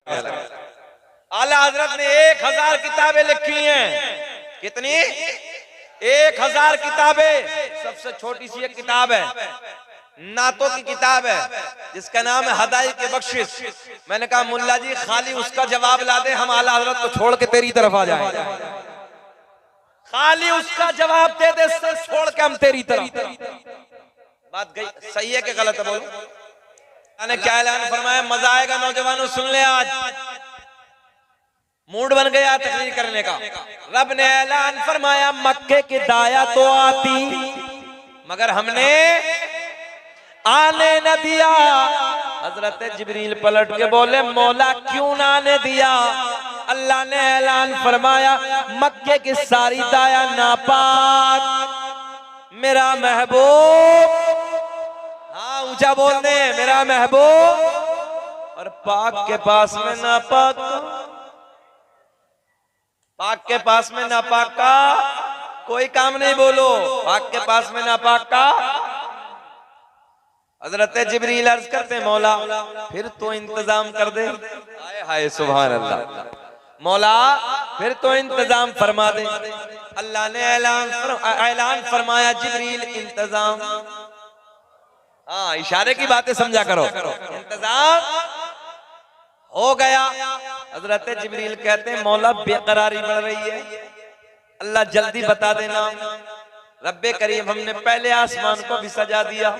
आला हजरत ने 1000 किताबें लिखी हैं। कितनी? 1000 किताबें। सबसे छोटी सी एक किताब है, नातों की किताब है, जिसका नाम है हदाई के बख्शिश। मैंने कहा मुल्ला जी खाली उसका जवाब ला दे, हम आला हजरत को छोड़ के तेरी तरफ आ जाएं। खाली उसका जवाब दे दे, सर छोड़ के हम तेरी तरफ। बात गई सही है कि गलत है? बोलो। मैंने क्या ऐलान फरमाया? मजा आएगा नौजवानों, सुन ले। आज मूड बन गया तकरीर करने का। रब ने ऐलान फरमाया मक्के की दाया तो आती, मगर हमने आने न दिया। हजरत जिब्रील पलट के बोले मौला क्यों ना आने दिया? अल्लाह ने ऐलान फरमाया मक्के की सारी दाया नापाक, मेरा महबूब, हाँ ऊंचा बोल दे, मेरा महबूब, और पाक के पास में नापाक, पाक के पास में नापाक का कोई काम नहीं। बोलो, पाक के पास में नापाक का। हजरत जिब्रील अर्ज करते मौला फिर तो इंतजाम कर दे। हाय हाय सुभान अल्लाह। मौला फिर तो इंतजाम फरमा दे। अल्लाह ने ऐलान फरमाया जिब्रील इंतजाम। हाँ, इशारे की बातें समझा करो। इंतजाम हो गया। हजरत जिब्रील कहते हैं मौला बेकरारी बढ़ रही है, अल्लाह जल्दी बता देना। रब्बे करीम हमने पहले आसमान को भी सजा दिया।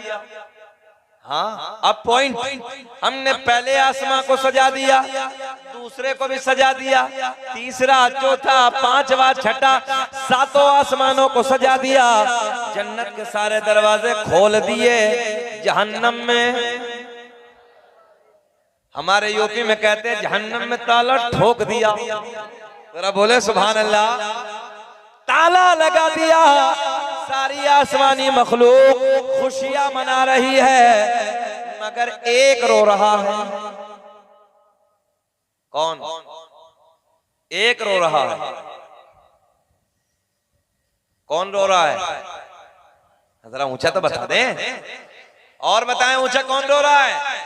हाँ, अब पॉइंट, हमने पहले आसमान को सजा दिया, दूसरे को भी सजा दिया, तीसरा, चौथा, पांचवा, छठा, सातों आसमानों को सजा दिया। जन्नत के सारे दरवाजे खोल दिए। जहन्नम में, हमारे यूपी में कहते हैं जहन्नम में ताला ठोक दिया। जरा बोले सुभान अल्लाह। ताला लगा दिया। सारी आसमानी मखलूक खुशियां मना रही है, मगर एक रो रहा है। कौन? एक रो रहा है। कौन रो रहा है? जरा ऊंचा तो बता दें, और बताएं ऊंचा कौन रो रहा है?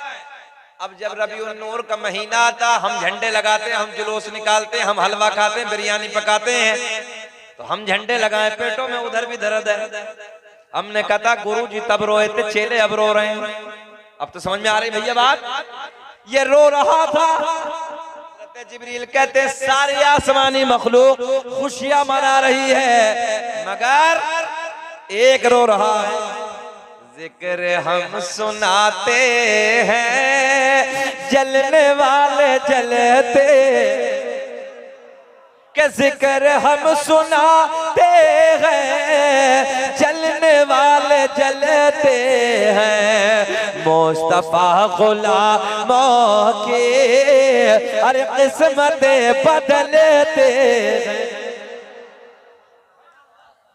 अब जब रबीउन नूर का महीना आता, हम झंडे लगाते हैं, हम जुलूस निकालते हैं, हम हलवा खाते हैं, बिरयानी पकाते हैं, तो हम झंडे लगाए, पेटों में उधर भी दर्द है। हमने कहा गुरु जी तब रोए थे, चेले अब रो रहे हैं। अब तो समझ में आ रही भैया बात? ये रो रहा था। जिब्रील कहते सारी आसमानी मखलूक खुशियां मना रही है, मगर एक रो रहा है। जिक्र हम सुनाते हैं, जलने वाले जलते, के जिक्र हम सुनाते हैं, जलने वाले जलते हैं। मुस्तफा गुलामों की अरे किस्मतें बदलते हैं।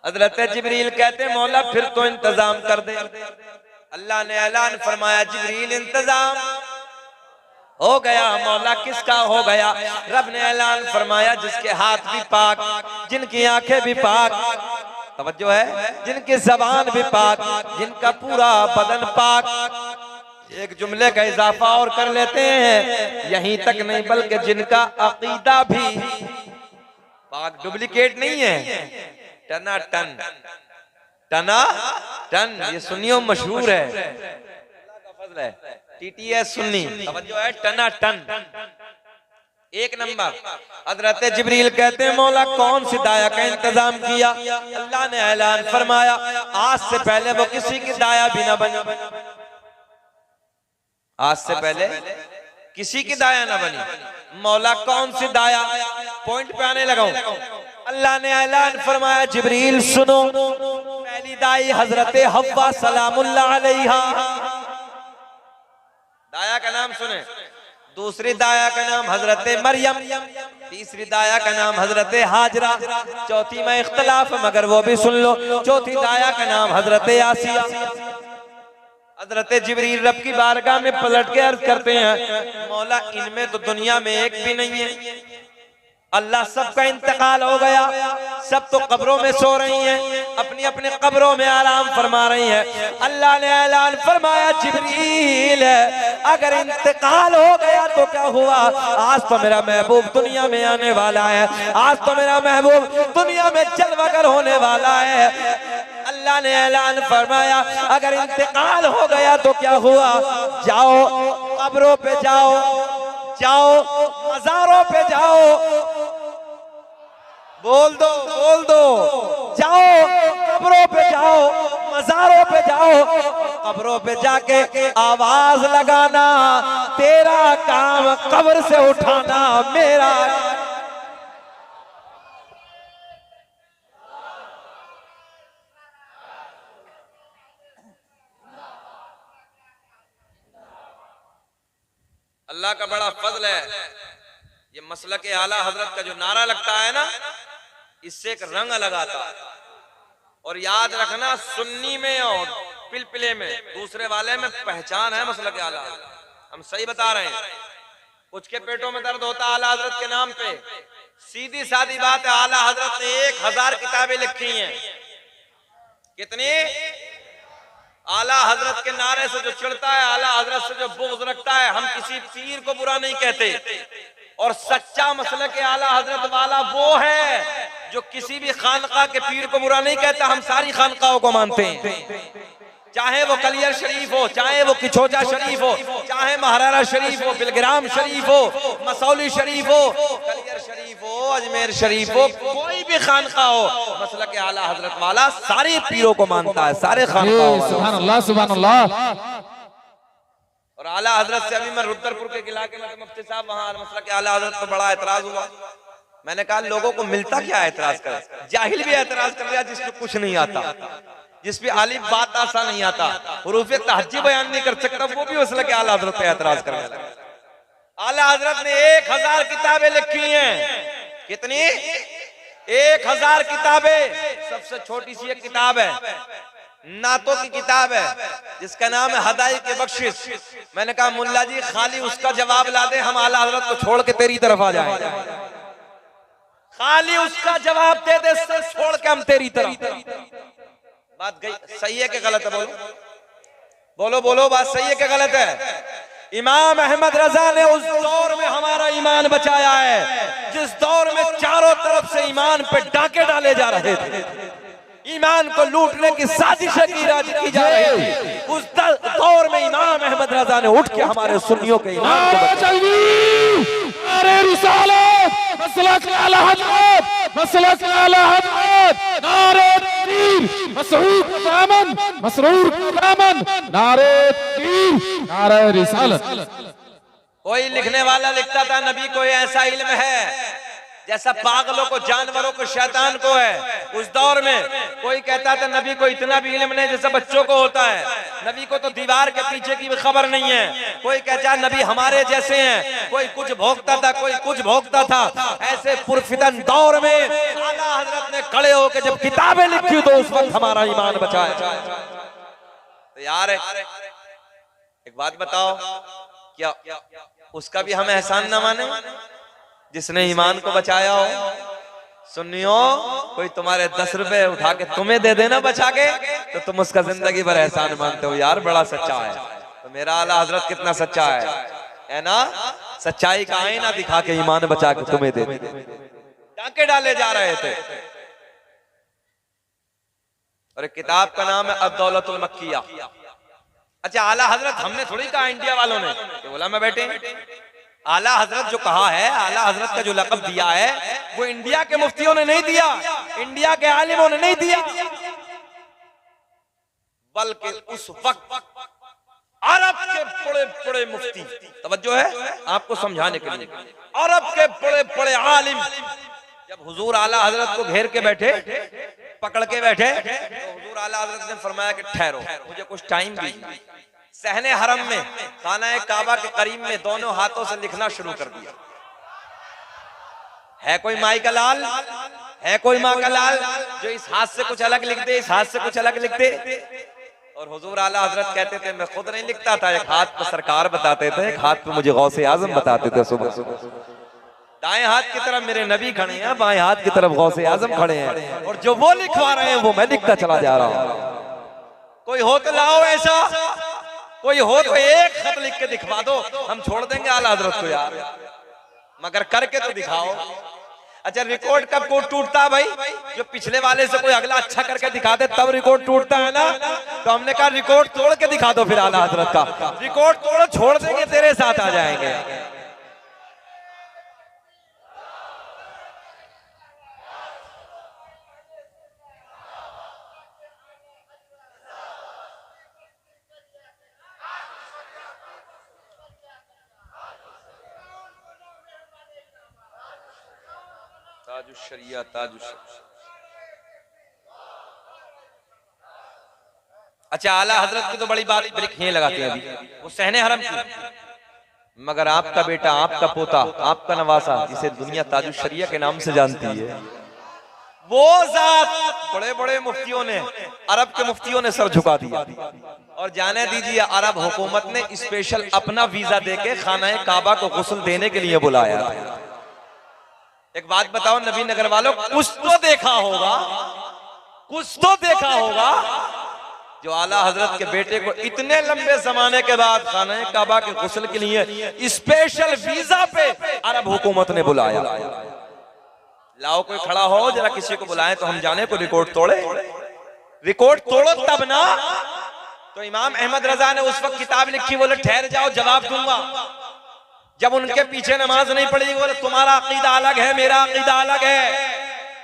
हज़रत जिब्रील कहते मौला फिर तो इंतजाम कर दे। अल्लाह ने ऐलान फरमाया जिब्रील इंतजाम हो गया। मौला किसका हो गया? रब ने ऐलान फरमाया जिसके हाथ भी पाक, जिनकी आंखें भी पाक, तवज्जो है, जिनकी जबान भी पाक, जिनका पूरा बदन पाक। एक जुमले का इजाफा और कर लेते हैं, यहीं तक नहीं बल्कि जिनका अकीदा भी पाक, डुप्लीकेट नहीं है, टना टन, टना टन। ये सुन्नियों मशहूर है, टीटीएस सुन्नी, तवज्जो है, टना टन, एक नंबर। हज़रत जिब्रील कहते हैं मौला कौन सी दाया का इंतजाम किया? अल्लाह ने ऐलान फरमाया आज से पहले वो किसी की दाया भी ना बनी। आज से पहले किसी की दाया ना बनी। मौला कौन सी दाया? पॉइंट पे आने लगा हूं। अल्लाह ने ऐलान फरमाया जिब्रील सुनो, पहली दाई हजरत हव्वा सलामुल्लाह अलैहा, दाया का नाम सुने। दूसरी दाया का नाम हजरत मरियम, तीसरी दाया का नाम हजरत हाजरा, चौथी में इख्तलाफ मगर वो भी सुन लो। चौथी दाया का नाम हजरत आसिया। हजरत जिब्रील रब की बारगाह में पलट के अर्ज करते हैं मौला इनमें तो दुनिया में एक भी नहीं है। अल्लाह सबका इंतकाल हो गया, सब तो कब्रों में सो रही हैं, अपनी अपनी कब्रों में आराम फरमा रही हैं। अल्लाह ने ऐलान फरमाया, जिब्रील अगर इंतकाल हो गया तो क्या हुआ? आज तो मेरा महबूब दुनिया में आने वाला है, आज तो मेरा महबूब दुनिया में जलवागर होने वाला है। अल्लाह ने ऐलान फरमाया, अगर इंतकाल हो गया तो क्या हुआ? जाओ कब्रों पे जाओ, जाओ मज़ारों पे जाओ, बोल दो, जाओ कब्रों पे जाओ, मज़ारों पे जाओ, कब्रों पे जाके आवाज लगाना, तेरा काम कब्र से उठाना, मेरा अल्लाह का बड़ा फजल है। ये मसलक आला हजरत का जो नारा लगता है ना, इससे एक रंग लगाता है। और याद रखना, सुन्नी में और पिलपिले में, दूसरे वाले में पहचान है मसलक आला। हम सही बता रहे हैं। कुछ के पेटों में दर्द होता आला हजरत के नाम पे, सीधी सादी बात है, आला हजरत ने 1000 किताबें लिखी हैं। कितनी? आला हजरत के नारे से जो चिढ़ता है, आला हजरत से जो बुग़्ज़ रखता है, हम किसी पीर को बुरा नहीं कहते। और सच्चा मसला के आला हजरत वाला वो है जो किसी भी खानका के पीर को बुरा नहीं कहता। हम सारी खानकाओं को मानते हैं, चाहे वो कलियर शरीफ हो, चाहे वो किछोजा शरीफ हो, चाहे महारारा शरीफ हो, बिलग्राम शरीफ हो, मसौली शरीफ हो, कलियर शरीफ हो, अजमेर शरीफ हो, कोई भी खानका हो, मसला के आला हजरत वाला सारे पीरों को मानता है, सारे खानकाओं वाला। सुभान अल्लाह, सुभान अल्लाह। और आला हजरत से अभी मैं रुद्रपुर के इलाके में, मुफ्ती साहब वहाँ मसला के आला हजरत पर बड़ा एतराज हुआ। मैंने कहा लोगों को मिलता क्या एतराज कर? जाहिल भी एतराज कर रहा, जिसको कुछ नहीं आता, जिस पे आलिफ बात आसा नहीं आता, हुरूफ़े तहज्जी बयान नहीं कर सकता, वो भी मसला के आला हजरत पे एतराज करने लगा। आला हजरत ने 1000 किताबें लिखी हैं। कितनी? 1000 किताबें। सबसे छोटी सी एक किताब है, नातों की किताब है, जिसका नाम है हदाई के बख्शिश। मैंने कहा मुल्ला जी खाली उसका जवाब ला दे, हम आला हजरत को छोड़ के तेरी तरफ आ जाएंगे। खाली उसका जवाब दे दे, सर छोड़ के हम तेरी तरफ। बात गई सही है कि गलत है? बोलो बोलो बोलो, बात सही है कि गलत है? इमाम अहमद रजा ने उस दौर में हमारा ईमान बचाया है, जिस दौर में चारों तरफ से ईमान पे डाके डाले जा रहे थे, ईमान को लूटने की साजिशें की जा रही थी। उस दौर में इमाम अहमद रजा ने उठ के हमारे सुन्नियों के ईमान को नारे रिसालत, मसलक आला हजरत, मसलक आला हजरत, नारे तकबीर, मसऊद का दामन, मसरूर का दामन, नारे तकबीर, नारे रिसालत। कोई लिखने वाला लिखता था नबी को ऐसा इल्म है जैसा पागलों को, जानवरों को, शैतान को है। उस दौर में कोई कहता था नबी को इतना भी इल्म नहीं जैसा बच्चों को होता है, नबी को तो दीवार के पीछे की भी खबर नहीं है। कोई कहता है नबी हमारे जैसे हैं, कोई कुछ भोगता था, कोई कुछ भोगता था। ऐसे पुरफितन दौर में आला हजरत ने खड़े होकर जब किताबें लिखी तो उस वक्त हमारा ईमान बचाया। तो यार एक बात बताओ, क्या उसका भी हम एहसान न माने जिसने ईमान को बचाया हो? सुनियो, कोई तुम्हारे 10 रुपए उठा के तुम्हें दे देना बचा के, तो तुम उसका जिंदगी भर एहसान मानते हो। यार बड़ा सच्चा है। तो मेरा आला हजरत कितना सच्चा है ना? सच्चाई का आईना दिखा के ईमान बचा के तुम्हें दे डाके डाले जा रहे थे। और एक किताब का नाम है अद-दौलतुल मक्किया। अच्छा, आला हजरत हमने थोड़ी कहा, इंडिया वालों ने। बोला मैं बैठे, आला हजरत जो कहा है, आला हजरत का जो लक़ब दिया है, वो इंडिया के मुफ्तियों ने नहीं दिया, इंडिया के आलिमों ने नहीं दिया, बल्कि उस वक्त अरब के बड़े बड़े मुफ्ती, तवज्जो है आपको समझाने के लिए, अरब के बड़े बड़े आलिम जब हुजूर आला हजरत को घेर के बैठे, पकड़ के बैठे, तो हुजूर आला हजरत ने फरमाया कि ठहरो, मुझे कुछ टाइम दीजिए। सहने हरम में, खाना काबा के करीब में दोनों हाथों से लिखना शुरू कर दिया। है कोई माई का लाल, है कोई माँ का लाल जो इस हाथ से कुछ अलग लिख दे, इस हाथ से कुछ अलग लिख दे? और हुजूर आला हजरत कहते थे मैं खुद नहीं लिखता था, एक हाथ पे सरकार बताते थे, एक हाथ पे मुझे गौसे आजम बताते थे। सुबह सुबह दाएं हाथ की तरफ मेरे नबी खड़े हैं, बाएं हाथ की तरफ गौसे आजम खड़े हैं, और जो वो लिखवा रहे हैं वो मैं लिखता चला जा रहा हूं। कोई हो तो लाओ ऐसा, कोई हो तो एक खत लिख के दिखवा दो, हम छोड़ देंगे आला हजरत को यार, मगर करके तो दिखाओ। अच्छा रिकॉर्ड कब कोड टूटता है भाई? जो पिछले वाले से कोई अगला अच्छा करके दिखा दे तब रिकॉर्ड टूटता है ना। तो हमने कहा रिकॉर्ड तोड़ के दिखा दो फिर आला हजरत का। रिकॉर्ड तोड़ो, छोड़ देंगे, तेरे साथ आ जाएंगे। ताजुशरिया ताजुशरिया। अच्छा आला हजरत की तो बड़ी बात ब्रिक लगाते हैं अभी, वो सहने हरम की, मगर आपका बेटा, आपका पोता, आपका नवासा, जिसे दुनिया ताजुशरिया के नाम से जानती है, वो जात बड़े बड़े मुफ्तियों ने, अरब के मुफ्तियों ने सर झुका दिया। और जाने दीजिए अरब हुकूमत ने स्पेशल अपना वीजा देके खाना काबा को गुस्ल देने के लिए बुलाया था। एक बात बताओ नबी नगर वालों, कुछ तो देखा होगा, कुछ तो देखा होगा जो आला हजरत के बेटे को इतने लंबे जमाने के बाद खाना काबा के गुस्ल के लिए स्पेशल वीजा पे अरब हुकूमत ने बुलाया। लाओ कोई खड़ा हो जरा, किसी को बुलाएं तो हम जाने को रिकॉर्ड तोड़े। रिकॉर्ड तोड़ो तब ना। तो इमाम अहमद रजा ने उस वक्त किताब लिखी, बोले ठहर जाओ जवाब दूंगा। जब उनके पीछे नमाज नहीं पढ़ी, बोले तुम्हारा अकीदा अलग है, मेरा अकीदा अलग है।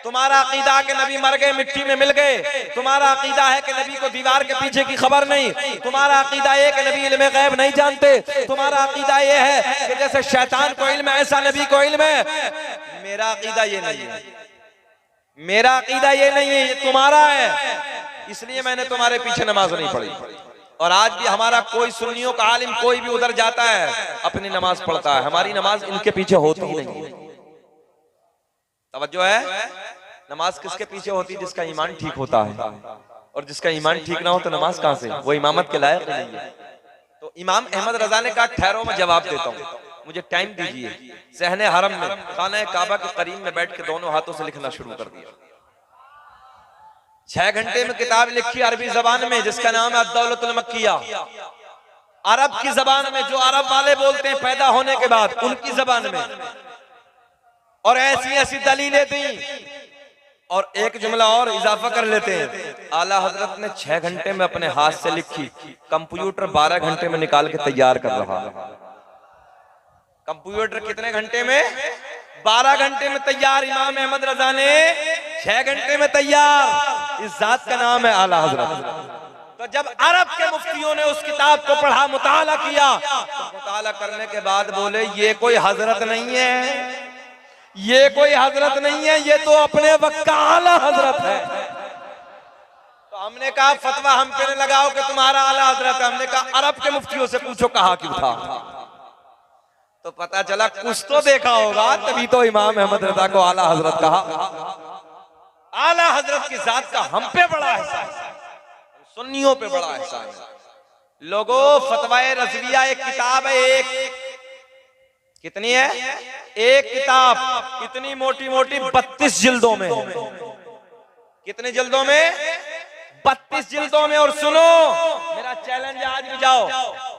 तुम्हारा अकीदा के नबी मर गए, मिट्टी में मिल गए। तुम्हारा अकीदा है कि नबी को दीवार के पीछे की खबर नहीं। तुम्हारा अकीदा ये कि नबी इल्म गैब नहीं जानते। तुम्हारा अकीदा ये है कि जैसे शैतान को इल्म है ऐसा नबी को इल्म है। मेरा अकीदा ये नहीं है, मेरा अकीदा ये नहीं है, ये तुम्हारा है। इसलिए मैंने तुम्हारे पीछे नमाज नहीं पढ़ी। और आज भी हमारा कोई सुन्नियों का आलिम कोई भी उधर जाता है अपनी नमाज पढ़ता है, हमारी नमाज इनके पीछे होती ही नहीं। तवज्जो है, नमाज किसके पीछे होती है? जिसका ईमान ठीक होता है, और जिसका ईमान ठीक ना हो तो नमाज कहां से? वो इमामत के लायक नहीं है। तो इमाम अहमद रजा ने कहा ठहरो मैं जवाब देता हूँ, मुझे टाइम दीजिए। सहने हरम में खाना काबा के करीब में बैठ के दोनों हाथों से लिखना शुरू कर दिया। 6 घंटे में किताब लिखी अरबी जबान में, जिसका नाम है अद-दौलतुल मक्किया। अरब की जबान में, जो अरब वाले बोलते हैं पैदा होने के बाद, उनकी जबान में। और ऐसी ऐसी दलीलें दी। और एक जुमला और इजाफा कर लेते हैं, आला हजरत ने 6 घंटे में अपने हाथ से लिखी, कंप्यूटर 12 घंटे में निकाल के तैयार कर रहा है। कंप्यूटर कितने घंटे में? 12 घंटे में तैयार। इमाम अहमद रजा ने 6 घंटे में तैयार। इस जात का नाम है आला हजरत। तो जब अरब के मुफ्तियों ने उस किताब को पढ़ा, मुताला किया, तो मुताला करने के बाद बोले ये कोई हजरत नहीं है, ये कोई हजरत नहीं है, ये तो अपने वक्त का आला हजरत है। तो हमने कहा फतवा हम पे न लगाओ कि तुम्हारा आला हजरत है। हमने कहा अरब के मुफ्तियों से पूछो कहा क्यों था। तो पता चला कुछ तो देखा होगा, तभी तो इमाम अहमद रजा को आला हजरत कहा। आला हजरत की जात का हम पे बड़ा एहसान है, सुन्नियों पे बड़ा एहसान है। लोगों फतवाए रज़विया एक किताब है, एक कितनी है? एक किताब इतनी मोटी मोटी 32 जिल्दों में। कितने जिल्दों में? 32 जिल्दों में। और सुनो मेरा चैलेंज है, आज भी जाओ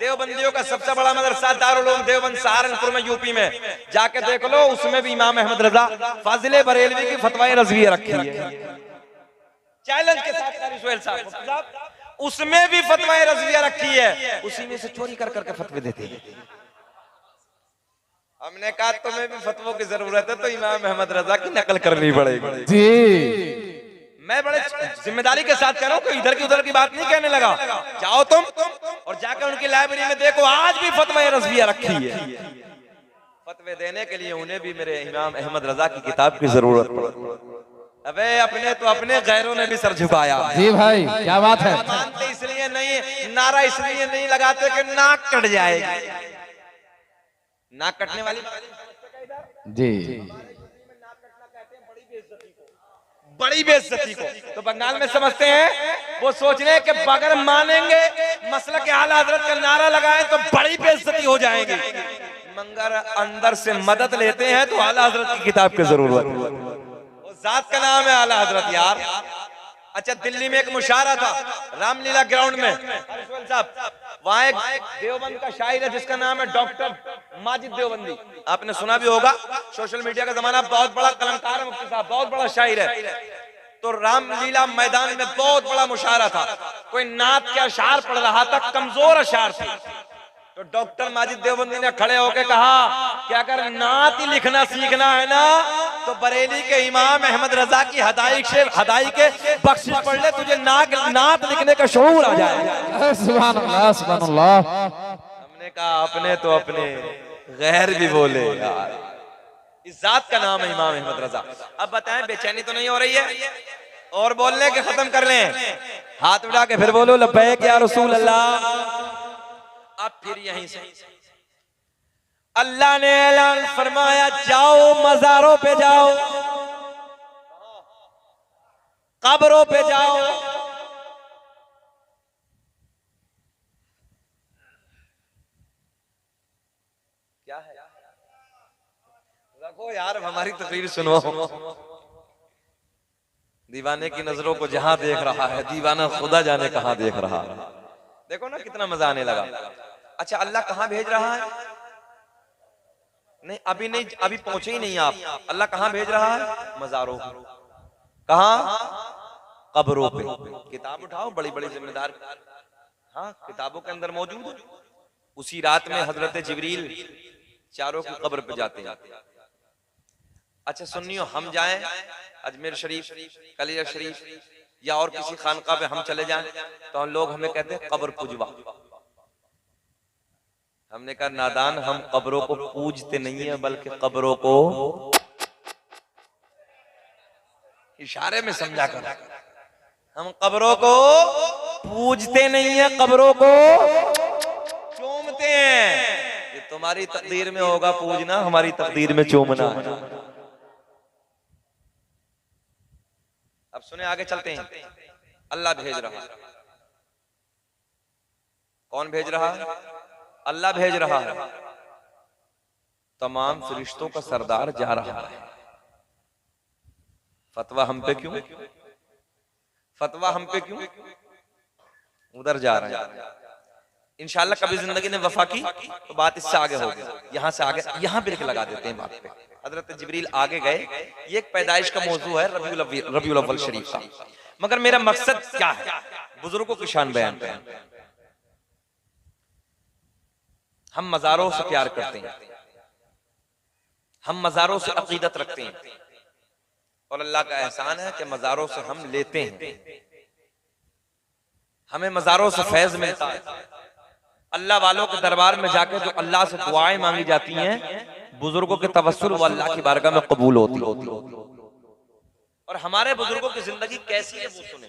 देवबंदियों का सबसे बड़ा मदरसा दारुल उलूम देवबंद सहारनपुर में यूपी में जाके देख लो, उसमें भी इमाम अहमद रजा फाजिले बरेलवी की फतवाए रज़विया रखी है। चैलेंज के साथ कारी सुहेल साहब, उसमें भी फतवाए रज़विया रखी है, उसी में से चोरी कर करके फतवे देते हैं। हमने कहा तुम्हें भी फतवों की जरूरत है तो इमाम अहमद रजा की नकल करनी पड़ेगी जी। मैं बड़े जिम्मेदारी के साथ कह रहा हूँ, कोई इधर की उधर की बात नहीं कहने लगा। जाओ तुम और जाकर उनकी लाइब्रेरी में देखो, आज भी फतवा रज़विया रखी है। फतवे देने के लिए उन्हें भी मेरे इमाम अहमद रजा की किताब की जरूरत पड़ती। अबे अपने तो अपने गैरों ने भी सर झुकाया। जी भाई क्या बात है। मानते इसलिए नहीं, नारा इसलिए नहीं लगाते कि नाक कट जाएगी। नाक कटने वाली जी, बड़ी बेइज्जती को तो बंगाल में समझते हैं, वो सोच रहे हैं कि बगैर मानेंगे मसला के आला हजरत का नारा लगाएं तो बड़ी बेइज्जती हो जाएगी। मगर अंदर से मदद लेते हैं तो आला हजरत की किताब की जरूरत है। वो जात का नाम है आला हजरत यार। अच्छा, दिल्ली में एक मुशायरा था रामलीला ग्राउंड में, साहब वहाँ एक देवबंद का शायर है जिसका नाम है डॉक्टर माजिद देवबंदी। आपने सुना भी होगा, सोशल मीडिया का जमाना, बहुत बड़ा कलमकार है मुफ्ती साहब, बहुत बड़ा शायर है। तो रामलीला मैदान में बहुत बड़ा मुशायरा था, कोई नात के अशार पढ़ रहा था, कमजोर अशार थे। तो डॉक्टर माजिद देवबंदी ने खड़े होकर कहा कि अगर नात ही लिखना सीखना है ना तो बरेली के इमाम अहमद रजा की हदाई के बख्शिश पढ़ ले, तुझे नात लिखने का शऊर आ जाएगा। सुभान अल्लाह, सुभान अल्लाह। हमने कहा अपने तो अपने, गैर भी बोले यार। इस जात का नाम है इमाम अहमद रजा। अब बताएं बेचैनी तो नहीं हो रही है? और बोलने के खत्म कर लें, हाथ उठा के फिर बोलो लब्बैक या रसूल अल्लाह। अब फिर यहीं से अल्लाह ने ऐलान फरमाया, जाओ मज़ारों पे जाओ, कब्रों पे जाओ, क्या है रखो यार, हमारी तकरीर सुनो। दीवाने की नजरों को जहां देख रहा है, दीवाना खुदा जाने कहां देख रहा है। देखो ना कितना मजा आने लगा। अच्छा, अल्लाह कहां भेज रहा है? नहीं, अभी पहुंचे ही नहीं आप। अल्लाह कहां भेज रहा है? मज़ारों। कहां? कब्रों पे। किताब उठाओ, बड़ी बड़ी जिम्मेदार, हाँ किताबों के अंदर मौजूद है। उसी रात में हजरत जिब्रील चारों की कब्र पे जाते हैं। अच्छा सुनियो, हम जाएं अजमेर शरीफ, कलिया शरीफ या और किसी खानका पे हम चले जाएं तो लोग हमें कहते हैं कब्र पुजवा। हमने कहा नादान, हम कब्रों को पूजते नहीं है बल्कि कब्रों को इशारे में समझा कर, हम कब्रों को पूजते नहीं है, कब्रों को चूमते हैं। ये तुम्हारी तकदीर में होगा पूजना, हमारी तकदीर में चूमना है। अब सुने, आगे चलते हैं। अल्लाह भेज रहा है। कौन भेज रहा है? अल्लाह भेज रहा है। तमाम फरिश्तों का सरदार जा रहा है। फतवा हम पे क्यों? फतवा हम पे क्यों? उधर जा रहे हैं। इंशाल्लाह कभी जिंदगी ने वफा की तो बात इससे आगे होगी। यहां से आगे, यहां ब्रेक लगा देते हैं बात पे। हजरत जिब्रील आगे गए। ये एक पैदाइश का मौजू है रबीउल अव्वल शरीफ का, मगर मेरा मकसद क्या है? बुजुर्गों की शान बयान करें। हम मज़ारों से प्यार करते हैं, हम मज़ारों से अकीदत रखते हैं, और अल्लाह का एहसान है कि मज़ारों से हम लेते हैं। हमें मज़ारों से फैज मिलता है। अल्लाह वालों के दरबार में जाकर जो अल्लाह से दुआएं मांगी जाती हैं, बुजुर्गों के तवस्सुल वो अल्लाह की बारगाह में कबूल होती। और हमारे बुजुर्गों की जिंदगी कैसी है वो सुने।